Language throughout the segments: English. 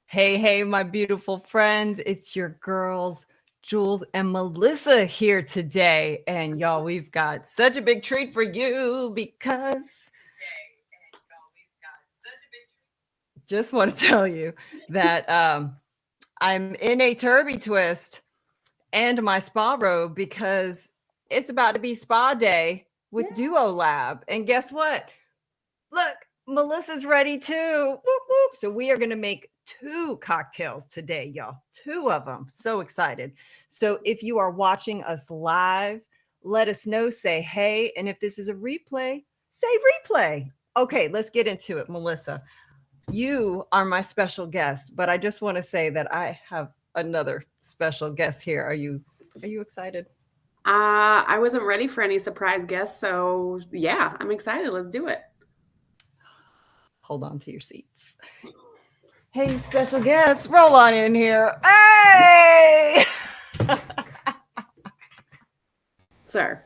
Hey, hey, my beautiful friends. It's your girls, Jules and Melissa here today. And y'all, we've got such a big treat for you because just want to tell you that I'm in a turby twist and my spa robe because it's about to be spa day with DuoLab. And guess what? Look, Melissa's ready too. Whoop, whoop. So we are going to make 2 cocktails today, y'all. 2 of them. So excited. So if you are watching us live, let us know, say hey. And if this is a replay, say replay. Okay, let's get into it, Melissa. You are my special guest, but I just want to say that I have another special guest here. Are you excited? I wasn't ready for any surprise guests, so yeah, I'm excited. Let's do it. Hold on to your seats. Hey, special guest, roll on in here. Hey! Sir.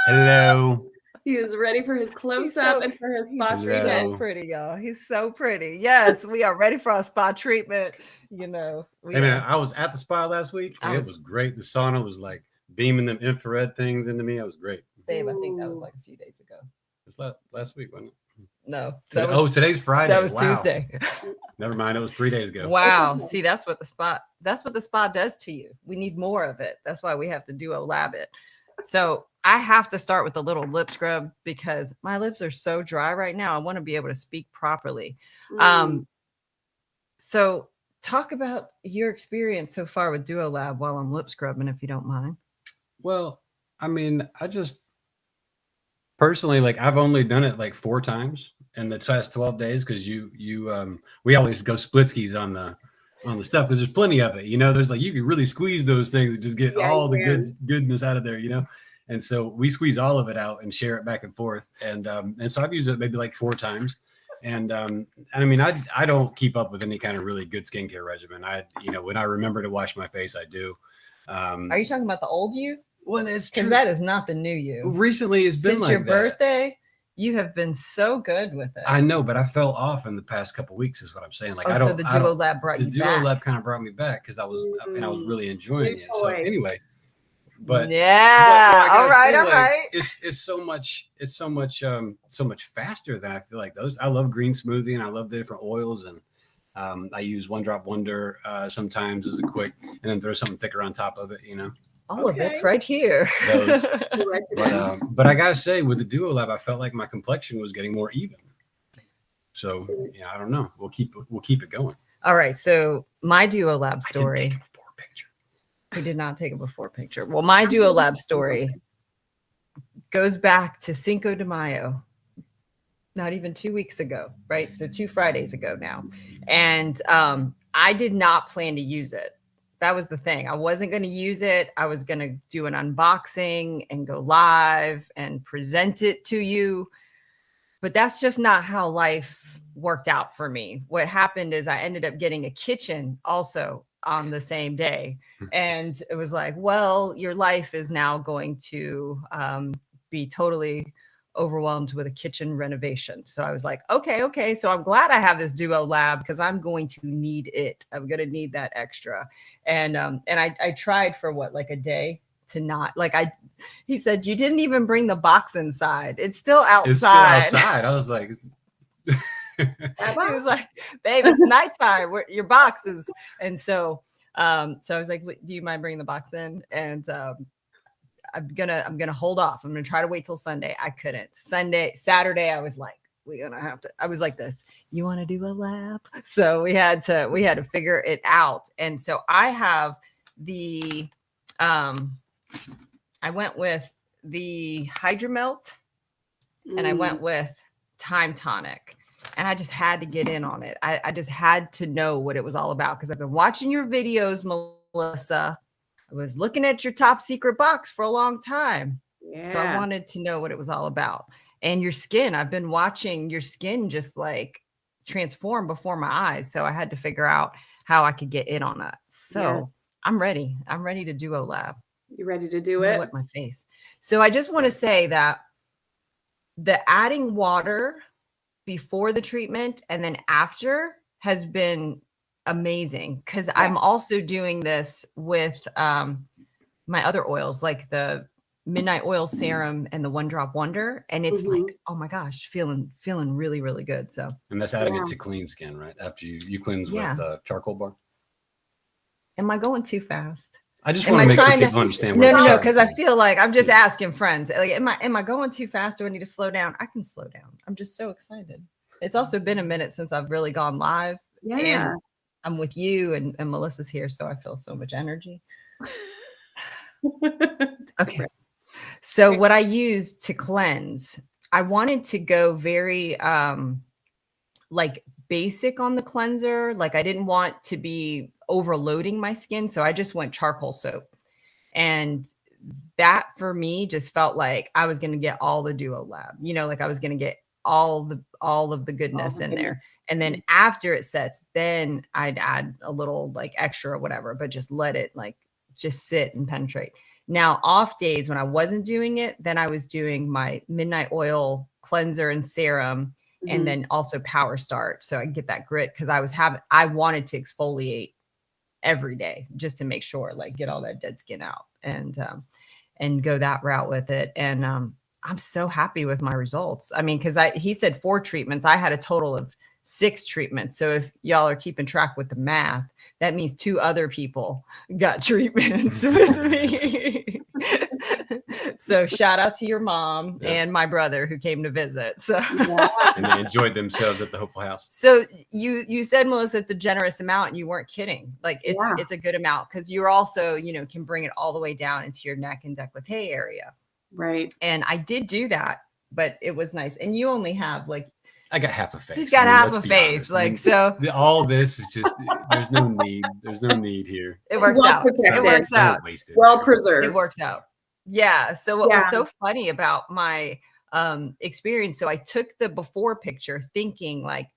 Hello. He is ready for his close-up and for his spa He's treatment. so pretty, y'all. He's so pretty. Yes, we are ready for our spa treatment. You know, Hey man, I was at the spa last week and it was- was great. The sauna was like beaming them infrared things into me. It was great. babe, I think that was like a few days ago. It was last week, wasn't it? No, Today's Friday. that was Wow. Tuesday. Never mind. It was 3 days ago. Wow. Okay. See, that's what the spa does to you. We need more of it. That's why we have to DuoLab it. So I have to start with a little lip scrub because my lips are so dry right now. I want to be able to speak properly. So talk about your experience so far with DuoLab while I'm lip scrubbing, if you don't mind. Well, I mean, I just personally I've only done it like 4 times in the past 12 days because we always go split skis on the stuff because there's plenty of it. There's you can really squeeze those things and just get all the goodness out of there, And so we squeeze all of it out and share it back and forth. And so I've used it maybe like 4 times. And I mean, I don't keep up with any kind of really good skincare regimen. When I remember to wash my face, I do. Are you talking about the old you? Well, it's true. Because that is not the new you. Recently, it's been since like your that. birthday. You have been so good with it. I know, but I fell off in the past couple of weeks, is what I'm saying. So the DuoLab brought you back. The DuoLab kind of brought me back because I was really enjoying it. So anyway, but yeah, all right. It's so much faster than I feel like those. I love green smoothie and I love the different oils and I use One Drop Wonder sometimes as a quick and then throw something thicker on top of it. All of it right here. But I gotta say, with the DuoLab, I felt like my complexion was getting more even. So yeah, I don't know. We'll keep it going. All right. So my DuoLab story. I didn't take a before picture. We did not take a before picture. Well, my DuoLab story goes back to Cinco de Mayo. Not even 2 weeks ago, right? So 2 Fridays ago now. And I did not plan to use it. That was the thing. I wasn't going to use it. I was going to do an unboxing and go live and present it to you. But that's just not how life worked out for me. What happened is I ended up getting a kitchen also on the same day. And it was like, well, your life is now going to be totally overwhelmed with a kitchen renovation. So I was like, okay. So I'm glad I have this DuoLab because I'm going to need it. I'm going to need that extra. And I tried for like a day to not he said, you didn't even bring the box inside. It's still outside. I was like, he was like, babe, it's nighttime. Your box is. And so I was like, do you mind bringing the box in? And I'm gonna hold off. I'm gonna try to wait till Sunday. I couldn't. Saturday, I was like, we're gonna have to. I was like this. You want to do a lab? So we had to figure it out. And so I have the I went with the Hydromelt and I went with Time Tonic. And I just had to get in on it. I just had to know what it was all about because I've been watching your videos, Melissa. I was looking at your top secret box for a long time. Yeah. So I wanted to know what it was all about. And your skin, I've been watching your skin just transform before my eyes. So I had to figure out how I could get in on that. So I'm ready. I'm ready to DuoLab. You ready to do it? Wet my face. So I just want to say that the adding water before the treatment and then after has been amazing, because I'm Yes. also doing this with my other oils, like the Midnight Oil Serum and the One Drop Wonder, and it's Mhm. like, oh my gosh, feeling really, really good. So And that's adding Yeah. it to clean skin, right? After you cleanse Yeah. with charcoal bar. am I going too fast? I just Am want I to make sure trying to- people understand where No, we're no, starting because I from. feel like I'm just Yeah. asking friends. Like, am I going too fast? Do I need to slow down? I can slow down. I'm just so excited. It's also been a minute since I've really gone live, Yeah. and I'm with you, and Melissa's here, so I feel so much energy. Okay. So what I use to cleanse, I wanted to go very like basic on the cleanser. Like I didn't want to be overloading my skin, so I just went charcoal soap. And that for me just felt like I was going to get all the DuoLab, like I was going to get all of the goodness in there. And then after it sets, then I'd add a little like extra or whatever, but just let it like just sit and penetrate. Now, off days when I wasn't doing it, then I was doing my Midnight Oil cleanser and serum, and then also Power Start, so I get that grit, because I wanted to exfoliate every day just to make sure, like, get all that dead skin out, and go that route with it. And I'm so happy with my results. I mean, because he said 4 treatments. I had a total of 6 treatments. So if y'all are keeping track with the math, that means 2 other people got treatments with me. So shout out to your mom and my brother who came to visit. So And they enjoyed themselves at the Hopeful House. So you said, Melissa, it's a generous amount, and you weren't kidding. Like it's a good amount, because you're also, can bring it all the way down into your neck and décolleté area. Right. And I did do that, but it was nice. And you only have like, I got half a face. he's got half a let's be face. honest. I mean, So all this is just, there's no need. There's no need here. it works well out. protected. It works out. Don't waste it. Well preserved. It works out. Yeah. So what was so funny about my experience, so I took the before picture thinking like,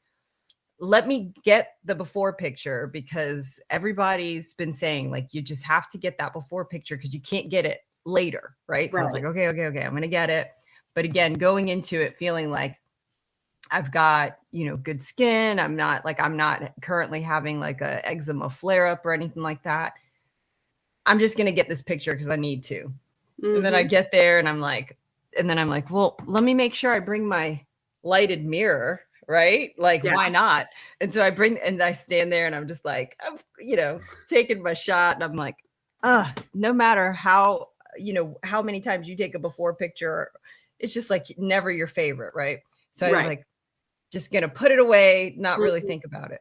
let me get the before picture, because everybody's been saying like, you just have to get that before picture because you can't get it later. Right. So I was like, okay, I'm going to get it. But again, going into it feeling like I've got, good skin. I'm not currently having like a eczema flare up or anything like that. I'm just going to get this picture because I need to. And then I get there and I'm like, well, let me make sure I bring my lighted mirror, right? Like, why not? And so I stand there and I'm just like, taking my shot, and I'm like, no matter how, how many times you take a before picture, it's just like never your favorite, right? So I was like, just going to put it away, not really think about it.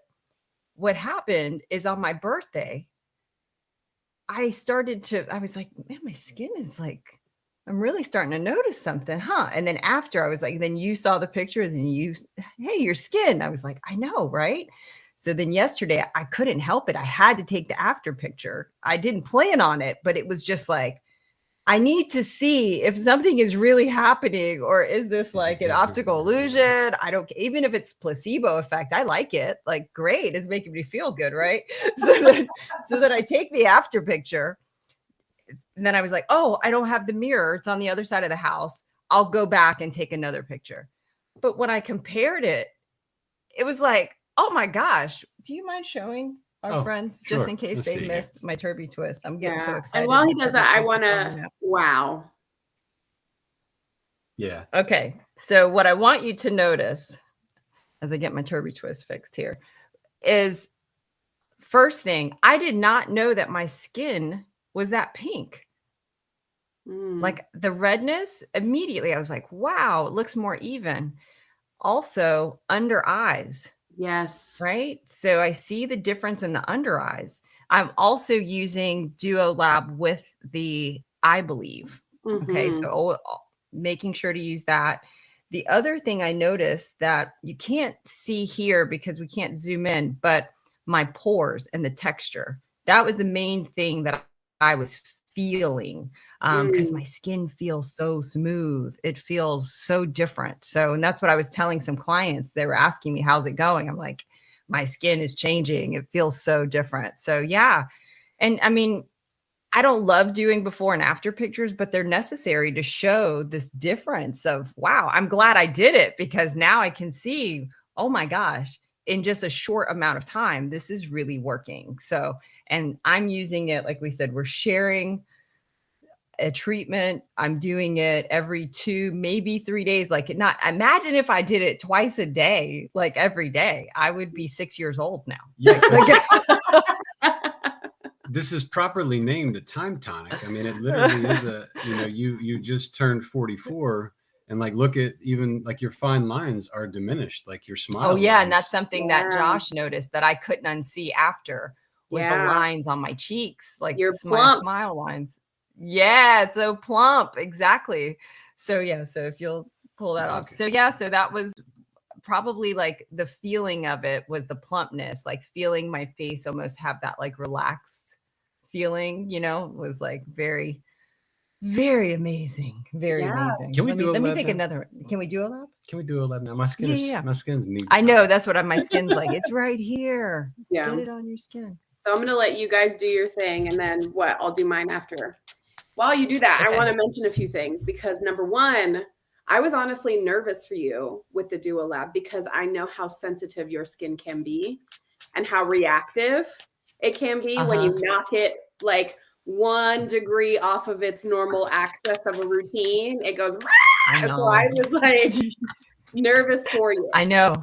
What happened is on my birthday, I was like, man, my skin is like, I'm really starting to notice something, huh? And then after I was like, then you saw the pictures and hey, your skin. I was like, I know, right? So then yesterday I couldn't help it. I had to take the after picture. I didn't plan on it, but it was just like, I need to see if something is really happening, or is this like an optical illusion? Even if it's placebo effect, I like it. Like, great. It's making me feel good. Right. So then I take the after picture, and then I was like, oh, I don't have the mirror. It's on the other side of the house. I'll go back and take another picture. But when I compared it, it was like, oh my gosh, do you mind showing our friends just in case they missed my Turby twist? I'm getting so excited. And while he does that, I want to, wow. Yeah. Okay. So what I want you to notice as I get my Turby twist fixed here is, first thing, I did not know that my skin was that pink. Like the redness, immediately I was like, wow, it looks more even. Also, under eyes. Yes. Right. So I see the difference in the under eyes. I'm also using DuoLab with the I Believe. Okay. So making sure to use that. The other thing I noticed that you can't see here because we can't zoom in, but my pores and the texture, that was the main thing that I was feeling, because my skin feels so smooth. It feels so different. So, and that's what I was telling some clients. They were asking me, how's it going? I'm like, my skin is changing. It feels so different. So yeah. And I mean, I don't love doing before and after pictures, but they're necessary to show this difference of, wow, I'm glad I did it because now I can see, oh my gosh, in just a short amount of time, this is really working. So, and I'm using it, like we said, we're sharing a treatment. I'm doing it every 2, maybe 3 days. Like, not imagine if I did it twice a day, like every day, I would be 6 years old now. Yeah. Like, This is properly named a time tonic. I mean, it literally is a, you just turned 44 and like, look at even like your fine lines are diminished, like your smile. oh yeah. lines. And that's something that Josh noticed that I couldn't unsee after was the lines on my cheeks, like You're my plump. smile lines. Yeah. It's so plump. Exactly. So yeah. So if you'll pull that off. So yeah. So that was probably like the feeling of it was the plumpness, like feeling my face almost have that like relaxed feeling, was like very, very amazing. Very amazing. Can we let me DuoLab think now? another. Can we DuoLab? Can we do 11 now? My skin my skin's neat. I know that's what my skin's like. It's right here. Yeah. Get it on your skin. So I'm going to let you guys do your thing, and then I'll do mine after. While you do that, Okay. I want to mention a few things because number one, I was honestly nervous for you with the DuoLab because I know how sensitive your skin can be and how reactive it can be when you knock it like 1 degree off of its normal axis of a routine. It goes, so I was like nervous for you. I know.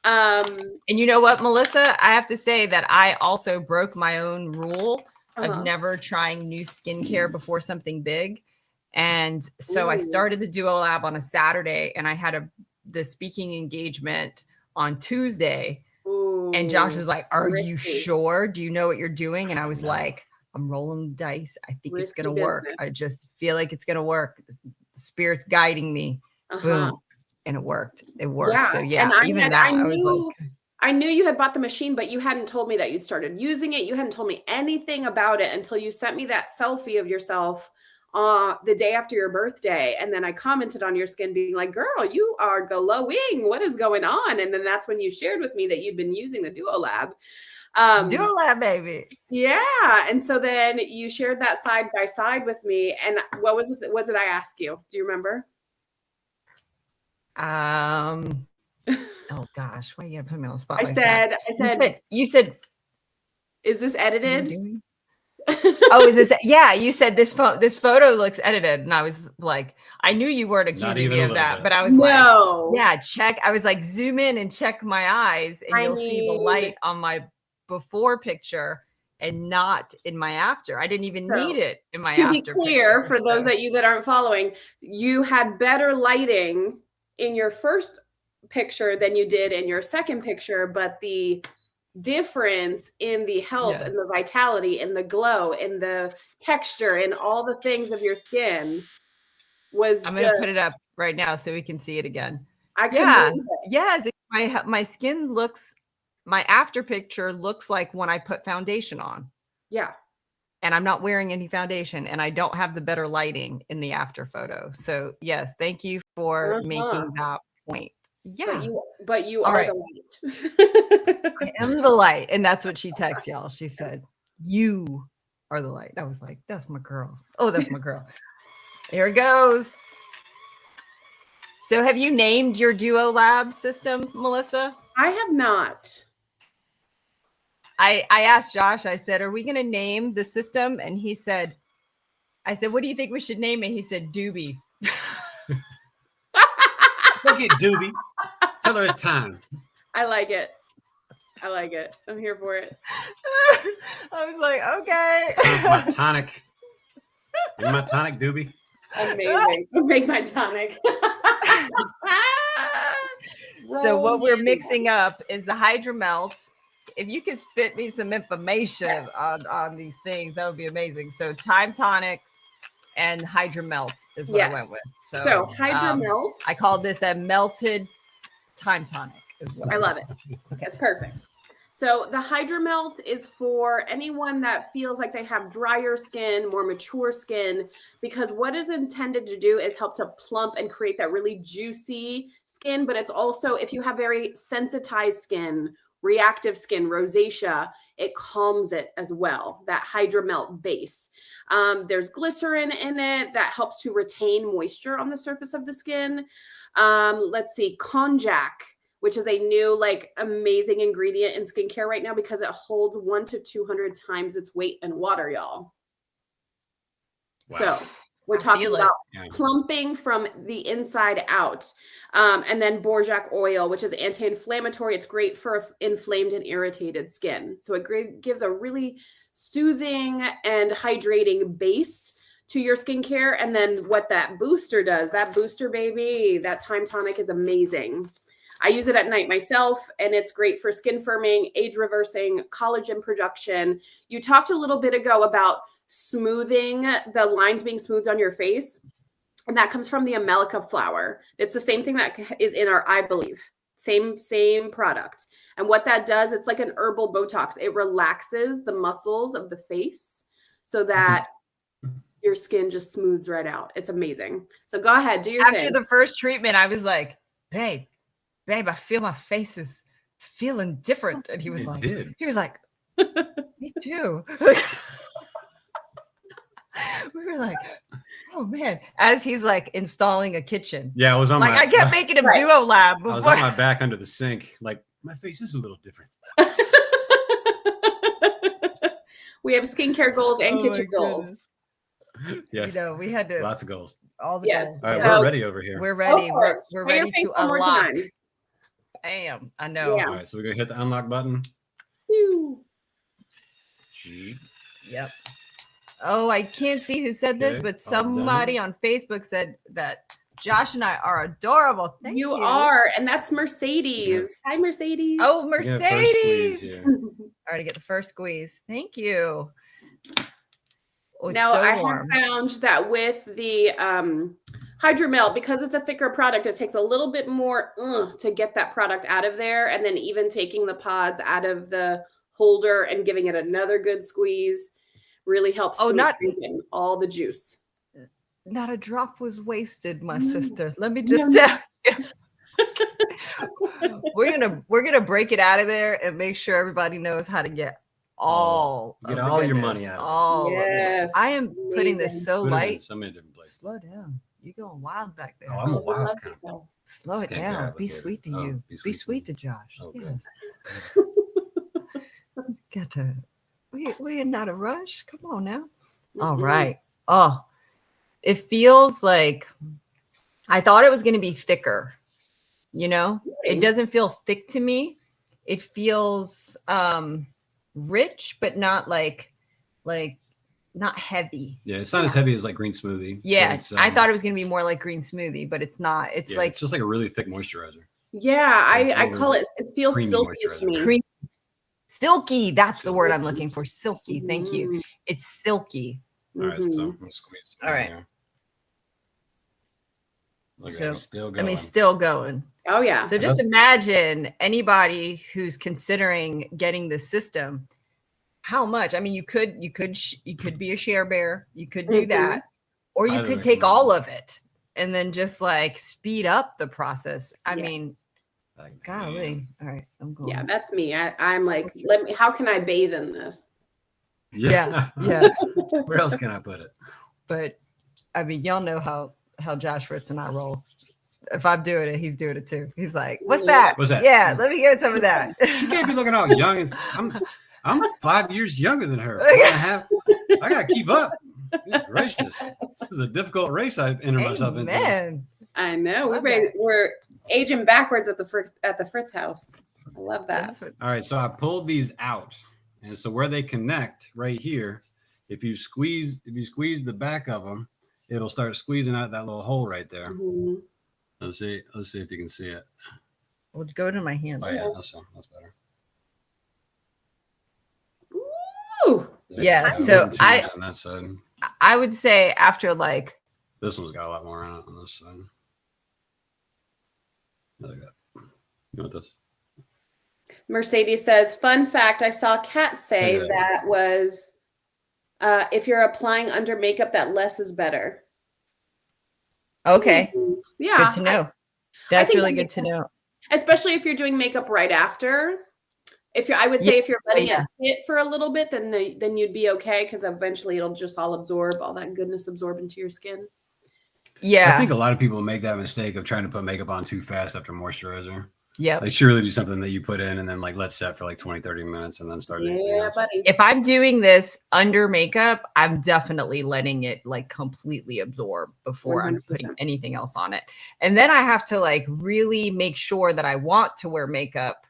And you know what, Melissa? I have to say that I also broke my own rule of never trying new skincare before something big. And so I started the DuoLab on a Saturday and I had the speaking engagement on Tuesday. And Josh was like, are you sure? Do you know what you're doing? And I was like, I'm rolling the dice. I think it's going to work. I just feel like it's going to work. The Spirit's guiding me. Boom. And it worked. It worked. Yeah. So yeah, and I knew you had bought the machine, but you hadn't told me that you'd started using it. You hadn't told me anything about it until you sent me that selfie of yourself the day after your birthday. And then I commented on your skin being like, girl, you are glowing. What is going on? And then that's when you shared with me that you'd been using the DuoLab. DuoLab, baby. Yeah. And so then you shared that side by side with me. And what did I ask you? Do you remember? Oh gosh, why are you gonna put me on the spot? I said, you said, is this edited? Oh, is this? Yeah, you said this photo looks edited, and I was like, I knew you weren't accusing me of that, but I was like, yeah, check. I was like, zoom in and check my eyes, and you'll see the light on my before picture and not in my after. I didn't even need it in my after. To be clear, for those of you that aren't following, you had better lighting in your first picture than you did in your second picture, but the difference in the health and the vitality and the glow and the texture and all the things of your skin was I'm gonna put it up right now so we can see it again. Yes, my skin looks, my after picture looks like when I put foundation on. Yeah. And I'm not wearing any foundation and I don't have the better lighting in the after photo. So yes, thank you for making that point. Yeah. But you are the light. I am the light. And that's what she texted y'all. She said, you are the light. I was like, that's my girl. Oh, that's my girl. Here it goes. So have you named your DuoLab system, Melissa? I have not. I asked Josh, I said, are we going to name the system? And he said, I said, what do you think we should name it? He said, Doobie. Look at Doobie. Tell her it's time. I like it. I'm here for it. I was like, okay. My tonic. My tonic, Doobie. Amazing. Make my tonic. So what we're mixing up is the Hydromelt. If you could spit me some information on these things, that would be amazing. So Time Tonic and Hydromelt is what I went with. So Hydromelt. I called this a melted Time Tonic. Is what I love it. It's perfect. So the Hydromelt is for anyone that feels like they have drier skin, more mature skin, because what is intended to do is help to plump and create that really juicy skin. But it's also, if you have very sensitized skin reactive skin, rosacea, it calms it as well. That hydromelt base. There's glycerin in it that helps to retain moisture on the surface of the skin. Let's see, konjac, which is a new like amazing ingredient in skincare right now because it holds 100 to 200 times its weight in water, y'all. Wow. So we're talking about Yeah. plumping from the inside out. And then bourjac oil, which is anti-inflammatory. It's great for inflamed and irritated skin. So it gives a really soothing and hydrating base to your skincare. And then what that booster does, that booster, baby, that time tonic is amazing. I use it at night myself, and it's great for skin firming, age reversing, collagen production. You talked a little bit ago about smoothing, the lines being smoothed on your face, and that comes from the Amelica flower. It's the same thing that is in our, I believe, same product. And what that does, it's like an herbal Botox. It relaxes the muscles of the face so that your skin just smooths right out. It's amazing. So go ahead, do your thing. After the first treatment, I was like, babe, I feel my face is feeling different. And he was like, me too. We were like, oh man, as he's like installing a kitchen. Yeah, I was on like, I kept making him DuoLab before. I was on my back under the sink. Like, my face is a little different. We have skincare goals and kitchen goals. Yes. You know, we had to lots of goals. All the yes. goals. All right, So, we're ready over here. We're ready. We're Put ready your face to one more unlock. time. Bam. I know. Yeah. All right, so we're gonna hit the unlock button. Phew. Yep. Oh, I can't see who said this, Okay, but all somebody on Facebook said that Josh and I are adorable. Thank you. You are, and that's Mercedes. Hi, Mercedes. Oh, Get a first Mercedes. squeeze, yeah. All right, to get the first squeeze. Thank you. Oh, it's now so I warm. have found that with the hydromelt, because it's a thicker product, it takes a little bit more to get that product out of there, and then even taking the pods out of the holder and giving it another good squeeze really helps to take in all the juice. Not a drop was wasted, my sister. Let me just tell you. We're gonna break it out of there and make sure everybody knows how to get all your money out. All yes, I am putting this so light. So many different places. Slow down. You're going wild back there. Oh, I'm a wild kind. Slow it down. Be sweet to you. Be sweet to Josh. Oh, yes. Got to. We're not a rush. Come on now. All right. Oh, it feels like I thought it was going to be thicker. You know, it doesn't feel thick to me. It feels rich, but not like not heavy. Yeah, it's not as heavy as like green smoothie. Yeah, I thought it was going to be more like green smoothie, but it's not. It's like it's just like a really thick moisturizer. Yeah, I call it. It feels silky to me. Silky. That's the word I'm looking for. Silky. Thank you. It's silky. All right, so I'm gonna squeeze. All right. Here. Look So, at me, still going. I mean, still going. Oh yeah. So just imagine anybody who's considering getting the system. How much? I mean, you could be a share bear. You could do that, or you could take all of it and then just like speed up the process. I mean, golly. All right, I'm going. Yeah, that's me. I'm like, how can I bathe in this? Yeah. Where else can I put it? But I mean, y'all know how Josh Fritz and I roll. If I'm doing it, he's doing it too. He's like, "What's that? What's that? Yeah, let me get some of that." She can't be looking all young. I'm 5 years younger than her. I gotta keep up. Goodness gracious, this is a difficult race I enter myself into. Man, I know we're aging backwards at the Fritz house. I love that. All right, so I pulled these out, and so where they connect right here, if you squeeze the back of them, it'll start squeezing out that little hole right there. Mm-hmm. Let's see if you can see it. Well, go to my hands. Oh yeah, that's better. Ooh. Yeah, I'm so getting too much on that side. I would say after like This one's got a lot more on it on this side. Look at that. You want this? Mercedes says, fun fact, I saw Kat say that was if you're applying under makeup, that less is better. Okay. Yeah. Good to know. That's really good to know. Especially if you're doing makeup right after. I would say if you're letting yeah. it sit for a little bit, then you'd be okay, because eventually it'll just all absorb, all that goodness absorb into your skin. Yeah. I think a lot of people make that mistake of trying to put makeup on too fast after moisturizer. Yep. It should really be something that you put in and then like let set for like 20, 30 minutes and then start anything Yeah, else. buddy. If I'm doing this under makeup, I'm definitely letting it like completely absorb before I'm 100%. putting anything else on it. And then I have to like really make sure that I want to wear makeup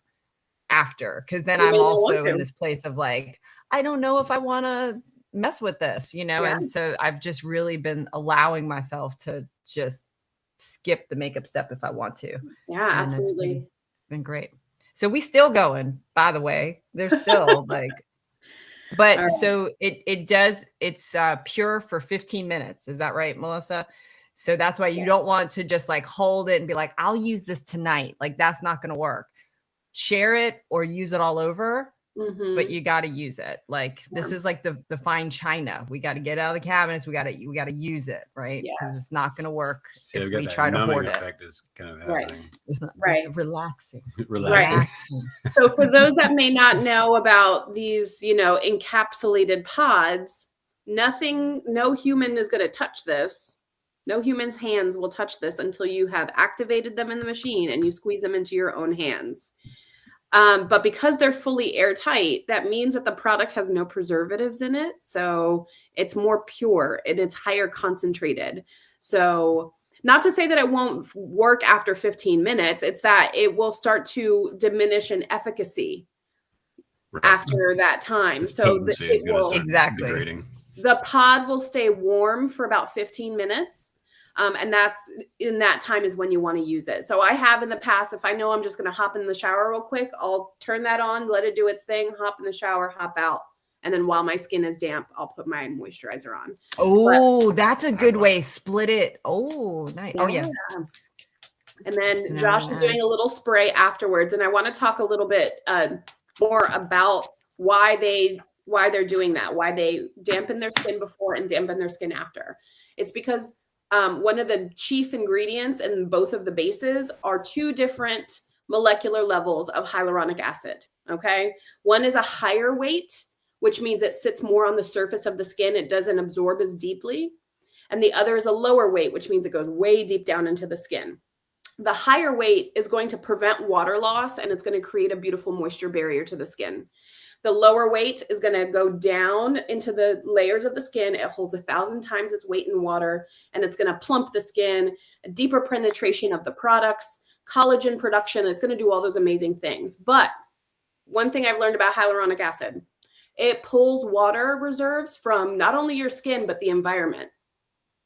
after, because then You I'm may not want also in to. this place of like, I don't know if I want to mess with this, you know? Yeah. And so I've just really been allowing myself to just skip the makeup step if I want to. Yeah, And absolutely. it's been great. So we still going, by the way. There's still like, but All right. so it's pure for 15 minutes. Is that right, Melissa? So that's why you Yes. don't want to just like hold it and be like, I'll use this tonight. Like that's not going to work. Share it or use it all over, but you got to use it. Like this is like the fine china. We got to get out of the cabinets. We got to use it, right? Because it's not going to work if we try to hoard it. Effect is kind of Right. happening. It's not Right. relaxing. Relaxing. So for those that may not know about these, encapsulated pods, no human is going to touch this. No human's hands will touch this until you have activated them in the machine and you squeeze them into your own hands. But because they're fully airtight, that means that the product has no preservatives in it. So it's more pure and it's higher concentrated. So not to say that it won't work after 15 minutes, it's that it will start to diminish in efficacy after that time. So it will exactly. The pod will stay warm for about 15 minutes. And that's in that time is when you want to use it. So I have in the past, if I know I'm just going to hop in the shower real quick, I'll turn that on, let it do its thing, hop in the shower, hop out. And then while my skin is damp, I'll put my moisturizer on. Oh, that's a good way. Split it. Oh, nice. Oh, yeah. And then Josh is doing a little spray afterwards. And I want to talk a little bit more about why they're doing that, why they dampen their skin before and dampen their skin after. It's because one of the chief ingredients in both of the bases are two different molecular levels of hyaluronic acid. Okay. One is a higher weight, which means it sits more on the surface of the skin. It doesn't absorb as deeply. And the other is a lower weight, which means it goes way deep down into the skin. The higher weight is going to prevent water loss and it's going to create a beautiful moisture barrier to the skin. The lower weight is going to go down into the layers of the skin. It holds 1,000 times its weight in water, and it's going to plump the skin, a deeper penetration of the products, collagen production. It's going to do all those amazing things. But one thing I've learned about hyaluronic acid, it pulls water reserves from not only your skin, but the environment.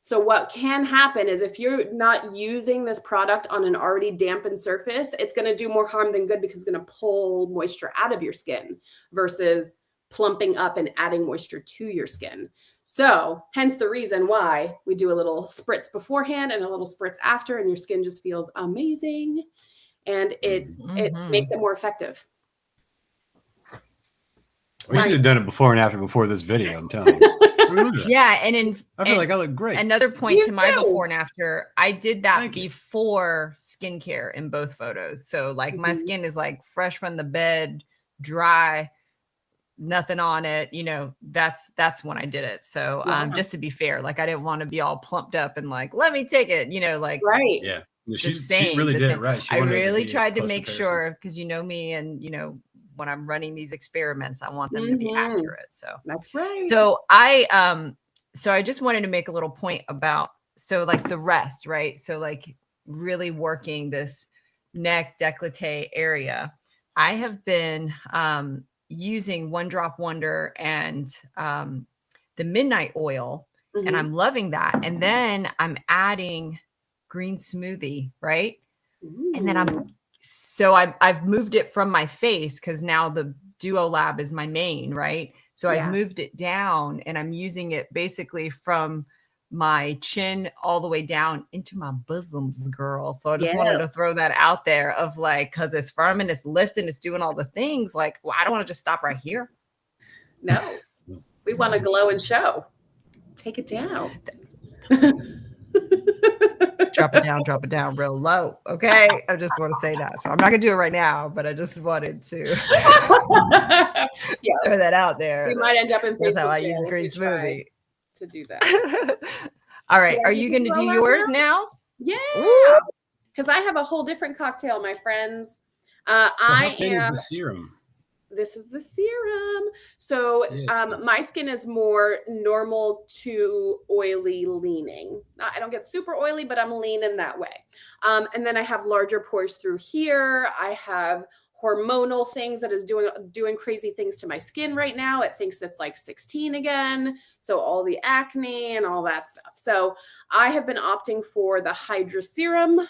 So what can happen is if you're not using this product on an already dampened surface, it's going to do more harm than good because it's going to pull moisture out of your skin versus plumping up and adding moisture to your skin. So hence the reason why we do a little spritz beforehand and a little spritz after, and your skin just feels amazing. And it makes it more effective. We should have done it before and after before this video, I'm telling you. Yeah, and I feel like I look great. Another point to my before and after, I did that before skincare in both photos. So like my skin is like fresh from the bed, dry, nothing on it. That's when I did it. So just to be fair, like I didn't want to be all plumped up and like, let me take it, like right. Yeah. She really did it right. I really tried to make sure, because me and when I'm running these experiments, I want them to be accurate. So that's right. So I just wanted to make a little point about, like the rest, right? So like really working this neck décolleté area. I have been using One Drop Wonder and the Midnight Oil, and I'm loving that. And then I'm adding green smoothie, right? And then I've moved it from my face because now the DuoLab is my main, right? So I've moved it down and I'm using it basically from my chin all the way down into my bosoms, girl. So I just wanted to throw that out there of like, because it's firm and it's lifting, it's doing all the things. Like, well, I don't want to just stop right here. No, we want to glow and show. Take it down. Drop it down real low. Okay. I just want to say that. So I'm not going to do it right now, but I just wanted to Yeah, throw that out there. we might end up in That's how Facebook I jail use if green we try smoothie. to do that. All right. I Are do you the going to do DuoLab yours now? Yeah, Ooh. because I have a whole different cocktail, my friends. So how I thin is am. the serum? This is the serum. So my skin is more normal to oily leaning. I don't get super oily, but I'm lean in that way. And then I have larger pores through here. I have hormonal things that is doing crazy things to my skin right now. It thinks it's like 16 again. So all the acne and all that stuff. So I have been opting for the Hydra Serum,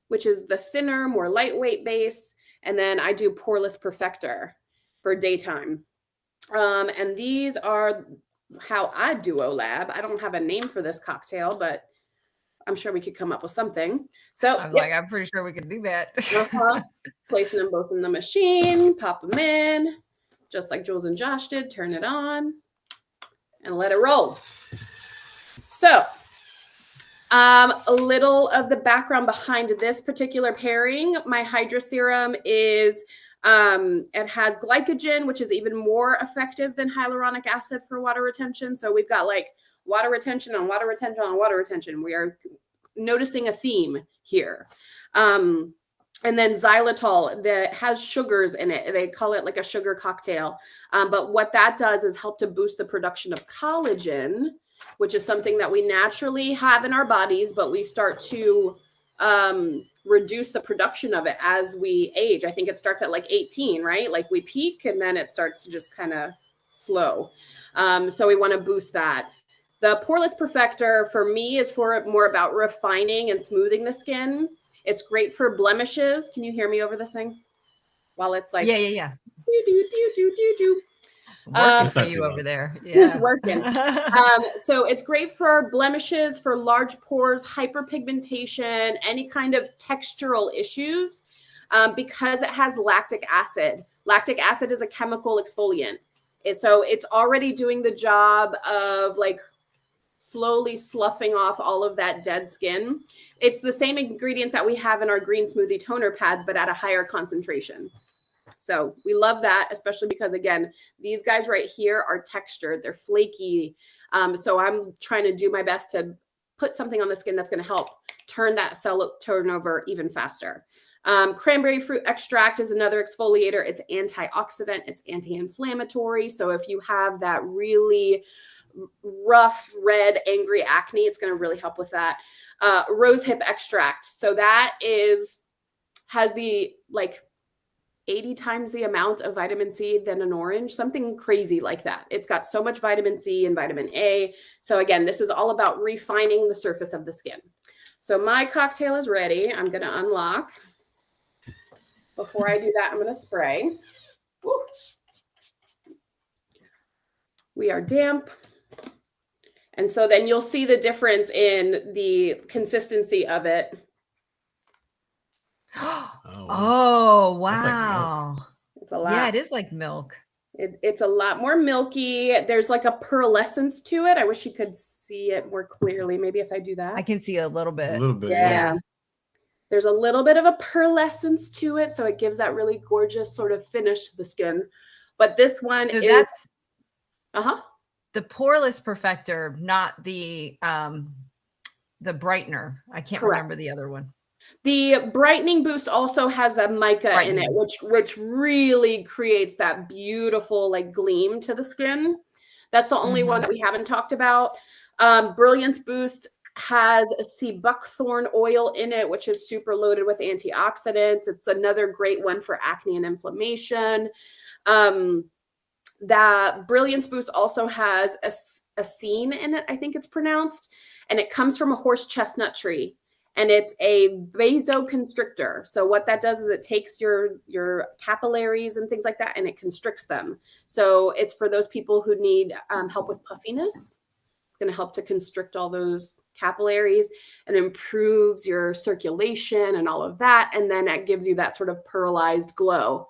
which is the thinner, more lightweight base. And then I do Poreless Perfector for daytime. And these are how I DuoLab. I don't have a name for this cocktail, but I'm sure we could come up with something. So I'm pretty sure we can do that. Placing them both in the machine, pop them in, just like Jules and Josh did, turn it on and let it roll. So a little of the background behind this particular pairing. My Hydra Serum is, it has glycogen, which is even more effective than hyaluronic acid for water retention. So we've got like water retention on water retention on water retention. We are noticing a theme here. And then xylitol that has sugars in it. They call it like a sugar cocktail. But what that does is help to boost the production of collagen, which is something that we naturally have in our bodies, but we start to reduce the production of it as we age. I think it starts at like 18, right? Like we peak and then it starts to just kind of slow. So we want to boost that. The Poreless Perfector for me is more about refining and smoothing the skin. It's great for blemishes. Can you hear me over this thing? While it's like, Yeah. Do. Working for you over there. Yeah. It's working. So it's great for blemishes, for large pores, hyperpigmentation, any kind of textural issues, because it has lactic acid. Lactic acid is a chemical exfoliant. So it's already doing the job of like slowly sloughing off all of that dead skin. It's the same ingredient that we have in our green smoothie toner pads, but at a higher concentration. So we love that, especially because, again, these guys right here are textured. They're flaky. So I'm trying to do my best to put something on the skin that's going to help turn that cell turnover even faster. Cranberry fruit extract is another exfoliator. It's antioxidant. It's anti-inflammatory. So if you have that really rough, red, angry acne, it's going to really help with that. Rosehip extract. So that has the like 80 times the amount of vitamin C than an orange, something crazy like that. It's got so much vitamin C and vitamin A. So again, this is all about refining the surface of the skin. So my cocktail is ready. I'm going to unlock. Before I do that, I'm going to spray. Woo. We are damp. And so then you'll see the difference in the consistency of it. Oh, wow. Like it's a lot. Yeah, it is like milk. It's a lot more milky. There's like a pearlescence to it. I wish you could see it more clearly. Maybe if I do that. I can see a little bit. A little bit. Yeah. There's a little bit of a pearlescence to it. So it gives that really gorgeous sort of finish to the skin. But this one is... that's... The Poreless Perfector, not the brightener. I can't remember the other one. The brightening boost also has a mica in it, which really creates that beautiful like gleam to the skin. That's the only one that we haven't talked about. Brilliance Boost has a sea buckthorn oil in it, which is super loaded with antioxidants. It's another great one for acne and inflammation. That Brilliance Boost also has a scene in it, I think it's pronounced, and it comes from a horse chestnut tree, and it's a vasoconstrictor. So what that does is it takes your capillaries and things like that, and it constricts them. So it's for those people who need help with puffiness. It's going to help to constrict all those capillaries and improves your circulation and all of that, and then it gives you that sort of pearlized glow.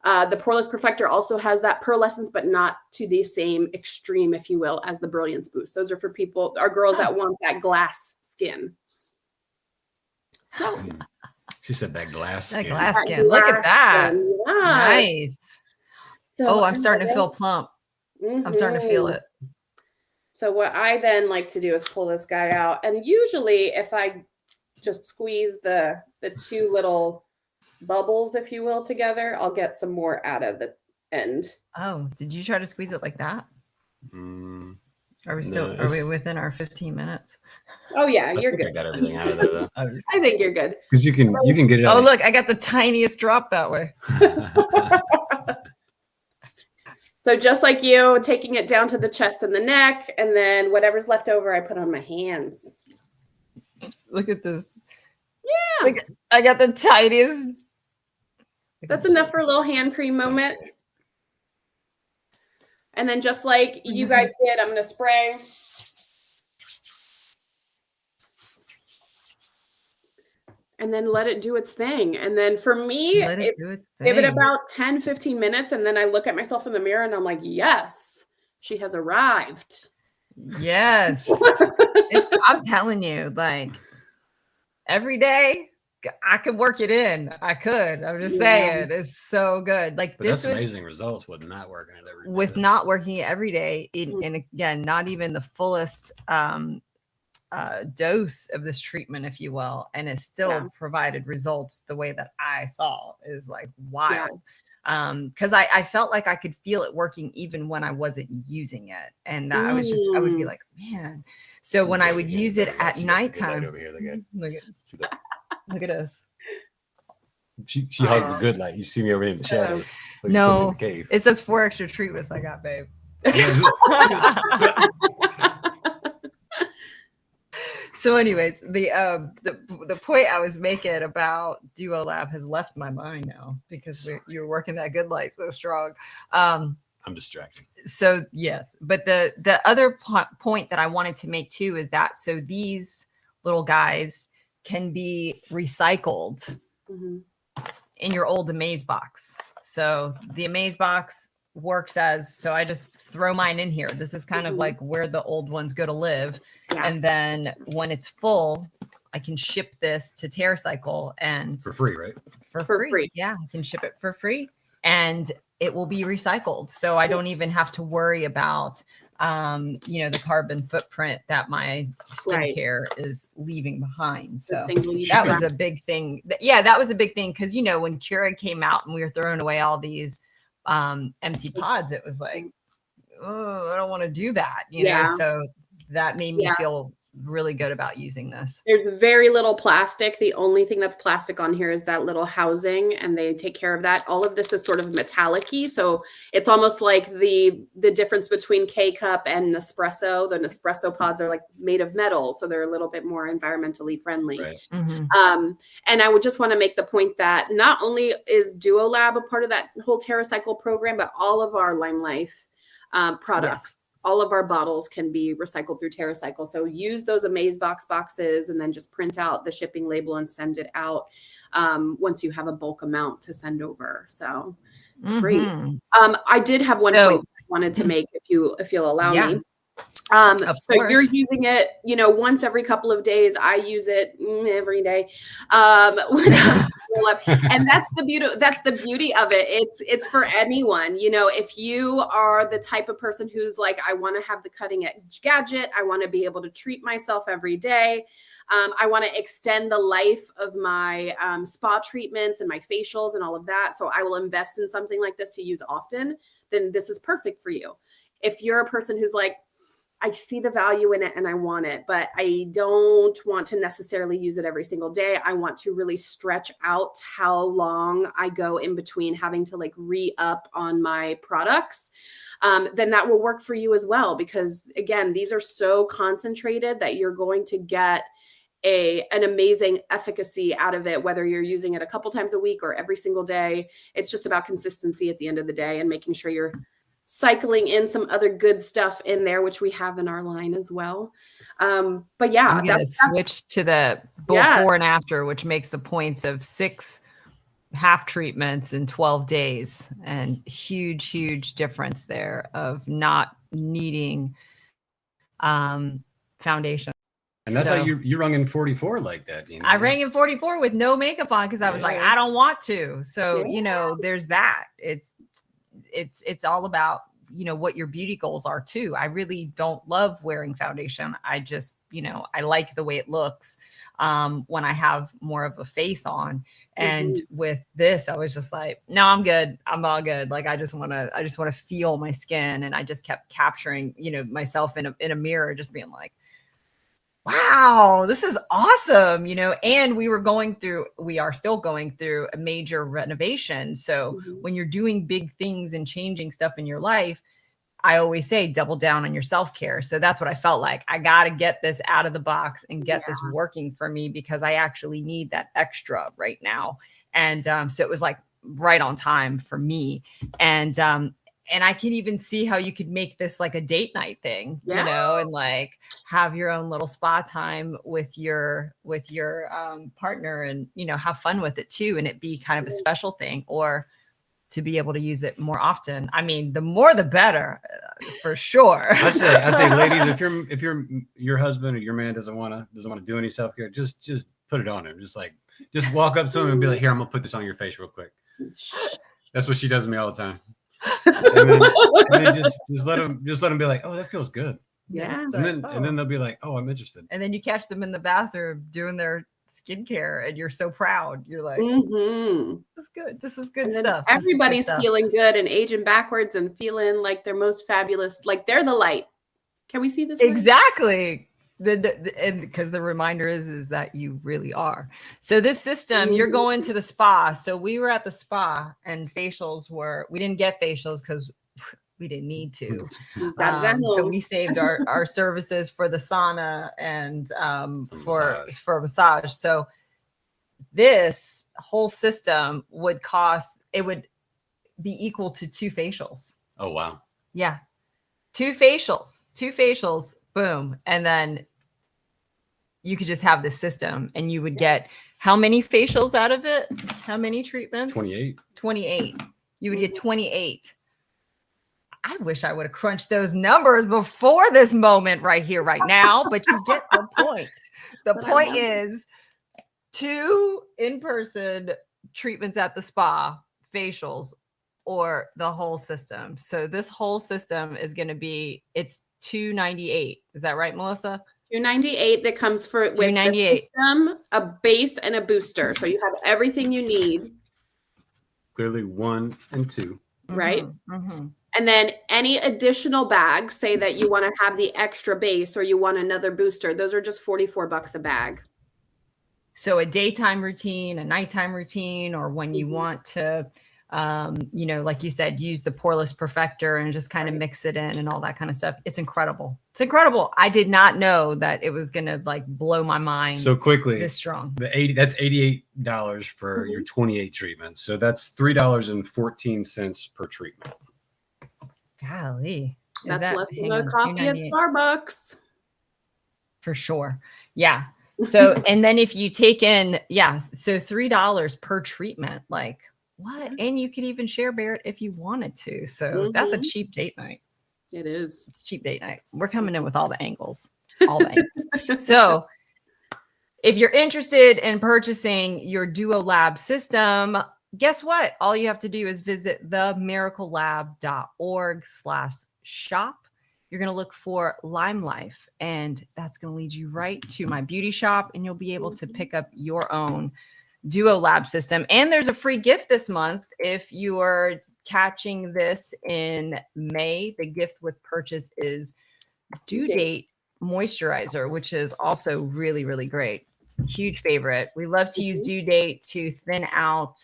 The Poreless Perfector also has that pearlescence, but not to the same extreme, if you will, as the Brilliance Boost. Those are for people, our girls that want that glass skin. So She said that glass That skin. glass that skin. Look at glass that. skin, yes. Nice. So Oh, I I'm starting to love feel it. plump. I'm starting to feel Mhm. it. So what I then like to do is pull this guy out. And usually if I just squeeze the two little bubbles, if you will, together, I'll get some more out of the end. Oh, did you try to squeeze it like that? Mm, Are we No, still, are we it's- within our 15 minutes? Oh yeah, I you're think I good. got everything out of there though. I think you're good. Because you can get it Oh, out. look, I got the tiniest drop that way. So just like you, taking it down to the chest and the neck, and then whatever's left over, I put on my hands. Look at this. Yeah. Look, I got the tiniest. That's enough for a little hand cream moment. And then just like you guys did, I'm going to spray. And then let it do its thing. And then for me, Let it do its give it thing. about 10, 15 minutes. And then I look at myself in the mirror and I'm like, yes, she has arrived. Yes. I'm telling you, like every day I could work it in. I could. I'm just saying, it's so good. Like But this that's was amazing results with not working it every day. with That's- not working it every day. Mhm. And again, not even the fullest dose of this treatment, if you will, and it still Yeah. provided results the way that I saw is like wild. Because I felt like I could feel it working even when I wasn't using it, and I was just I would be like, man. So when I would use it at She got the good light nighttime, over here. look at See that? look at us. She hugs the good light. You see me over here in the shadows. Like you put me in No, the cave. it's those 4 extra treatments I got, babe. So, anyways, the point I was making about DuoLab has left my mind now because you were working that good light so strong. I'm distracting. So yes, but the other point that I wanted to make too is that so these little guys can be recycled Mhm. in your old Amaze box. So the Amaze box works as so I just throw mine in here. This is kind of like where the old ones go to live. Yeah. And then when it's full, I can ship this to TerraCycle and For free, right? for For free. Yeah, I can ship it for free and it will be recycled. So I don't even have to worry about the carbon footprint that my skincare is leaving behind. So that was a big thing. Yeah, that was a big thing because when Keurig came out and we were throwing away all these empty pods, it was like, oh, I don't want to do that, so that made me feel really good about using this. There's very little plastic. The only thing that's plastic on here is that little housing, and they take care of that. All of this is sort of metallic-y, so it's almost like the difference between K-Cup and Nespresso. The Nespresso pods are like made of metal, so they're a little bit more environmentally friendly. Right. Mm-hmm. And I would just want to make the point that not only is DuoLab a part of that whole TerraCycle program, but all of our LimeLife products. All of our bottles can be recycled through TerraCycle. So use those Amaze boxes and then just print out the shipping label and send it out once you have a bulk amount to send over. So it's great. I did have one point I wanted to make if you'll allow me. So you're using it, once every couple of days. I use it every day. And that's the beauty of it. It's for anyone. If you are the type of person who's like, I want to have the cutting edge gadget, I want to be able to treat myself every day. I want to extend the life of my spa treatments and my facials and all of that. So I will invest in something like this to use often. Then this is perfect for you. If you're a person who's like, I see the value in it and I want it, but I don't want to necessarily use it every single day. I want to really stretch out how long I go in between having to like re-up on my products. Then that will work for you as well. Because again, these are so concentrated that you're going to get an amazing efficacy out of it, whether you're using it a couple times a week or every single day. It's just about consistency at the end of the day and making sure you're cycling in some other good stuff in there, which we have in our line as well. But yeah, I'm going to switch to the before and after, which makes the points of 6 half treatments in 12 days, and huge difference there of not needing foundation And that's So- how you rung in 44 like that. You know? I rang in 44 with no makeup on because I was like, Yeah. I don't want to. So, Yeah. you know, there's that. It's all about, you know, what your beauty goals are too. I really don't love wearing foundation. I just, you know, I like the way it looks when I have more of a face on. And with this, I was just like, no, I'm good. I'm all good. Like, I just want to feel my skin. And I just kept capturing, you know, myself in a mirror, just being like, wow, this is awesome, you know. And we are still going through a major renovation. So when you're doing big things and changing stuff in your life, I always say double down on your self-care. So that's what I felt like. I got to get this out of the box and get this working for me because I actually need that extra right now. And so it was like right on time for me. And I can even see how you could make this like a date night thing, you know, and like have your own little spa time with your partner and, you know, have fun with it too. And it be kind of a special thing, or to be able to use it more often. I mean, the more, the better, for sure. I say, ladies, if your husband or your man doesn't want to do any self-care, just put it on him. Just walk up to him and be like, here, I'm gonna put this on your face real quick. That's what she does to me all the time. And then just let them be like, oh, that feels good. Yeah. And then they'll be like, oh, I'm interested. And then you catch them in the bathroom doing their skincare and you're so proud. You're like, this is good stuff. Everybody's feeling good and aging backwards and feeling like they're most fabulous, like they're the light. Can we see this light? Exactly. And because the reminder is that you really are. So this system, you're going to the spa. So we were at the spa and we didn't get facials because we didn't need to. So we saved our services for the sauna and for massage. So this whole system would be equal to 2 facials. Oh, wow. Yeah. 2 facials, boom. And then you could just have this system and you would get how many facials out of it? How many treatments? 28. You would get 28. I wish I would have crunched those numbers before this moment right here, right now, but you get the point. The point is 2 in-person treatments at the spa, facials, or the whole system. So this whole system is going to be, it's $298. Is that right, Melissa? $298 that comes with the system, a base and a booster. So you have everything you need. Clearly 1 and 2. Right? And then any additional bags, say that you want to have the extra base or you want another booster, those are just $44 a bag. So a daytime routine, a nighttime routine, or when you want to, you know, like you said, use the poreless perfector and just kind of mix it in and all that kind of stuff. It's incredible. It's incredible. I did not know that it was going to like blow my mind so quickly. This strong. That's $88 for your 28 treatments. So that's $3.14 per treatment. Golly. That's less than a coffee at Starbucks. For sure. Yeah. So, and then if you take in, so $3 per treatment, like what? And you could even share Barrett if you wanted to. So that's a cheap date night. It is. It's cheap date night. We're coming in with all the angles, So if you're interested in purchasing your DuoLab system, guess what? All you have to do is visit themiraclelab.org/shop. You're going to look for LimeLife, and that's going to lead you right to my beauty shop, and you'll be able to pick up your own DuoLab system. And there's a free gift this month. If you are catching this in May, the gift with purchase is Due Date Moisturizer, which is also really, really great. Huge favorite. We love to use Due Date to thin out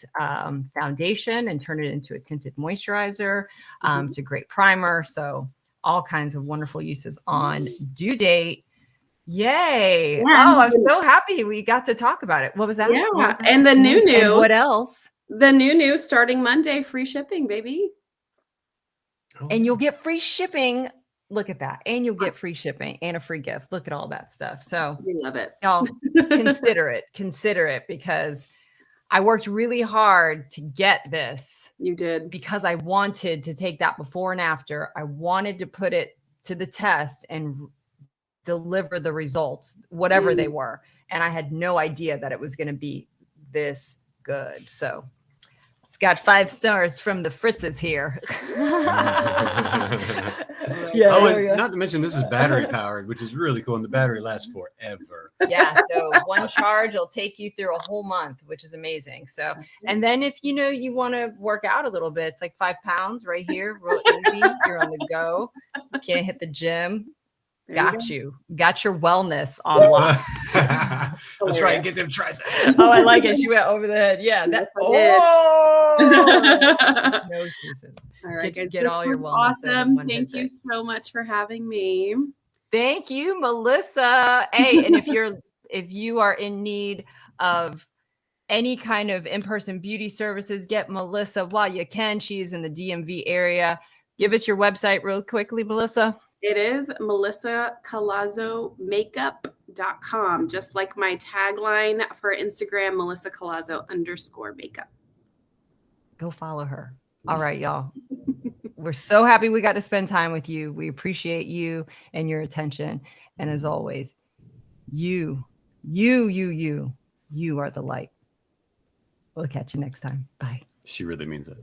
foundation and turn it into a tinted moisturizer. It's a great primer. So all kinds of wonderful uses on Due Date. Yay. Yeah, I'm so happy we got to talk about it. What was that? Yeah. Was that? And the new news. And what else? The new news starting Monday, free shipping, baby. And you'll get free shipping. Look at that. And you'll get free shipping and a free gift. Look at all that stuff. So we love it. Y'all consider it because I worked really hard to get this. You did. Because I wanted to take that before and after. I wanted to put it to the test and deliver the results, whatever they were. And I had no idea that it was going to be this good. So it's got 5 stars from the Fritzes here. Yeah, oh, and not to mention this is battery powered, which is really cool, and the battery lasts forever. Yeah, so one charge will take you through a whole month, which is amazing. So, and then if you want to work out a little bit, it's like 5 pounds right here, real easy. You're on the go. You can't hit the gym. Got your wellness on lock. That's right. Get them triceps. Oh, I like it. She went over the head. Yeah. That. No season. All right, guys. Get This all your was wellness. Awesome. Thank you so much for having me. Thank you, Melissa. Hey, and if you are in need of any kind of in-person beauty services, get Melissa while you can. She's in the DMV area. Give us your website real quickly, Melissa. It is melissacalazzomakeup.com, just like my tagline for Instagram, melissacalazzo_makeup. Go follow her. All right, y'all. We're so happy we got to spend time with you. We appreciate you and your attention. And as always, you are the light. We'll catch you next time. Bye. She really means it.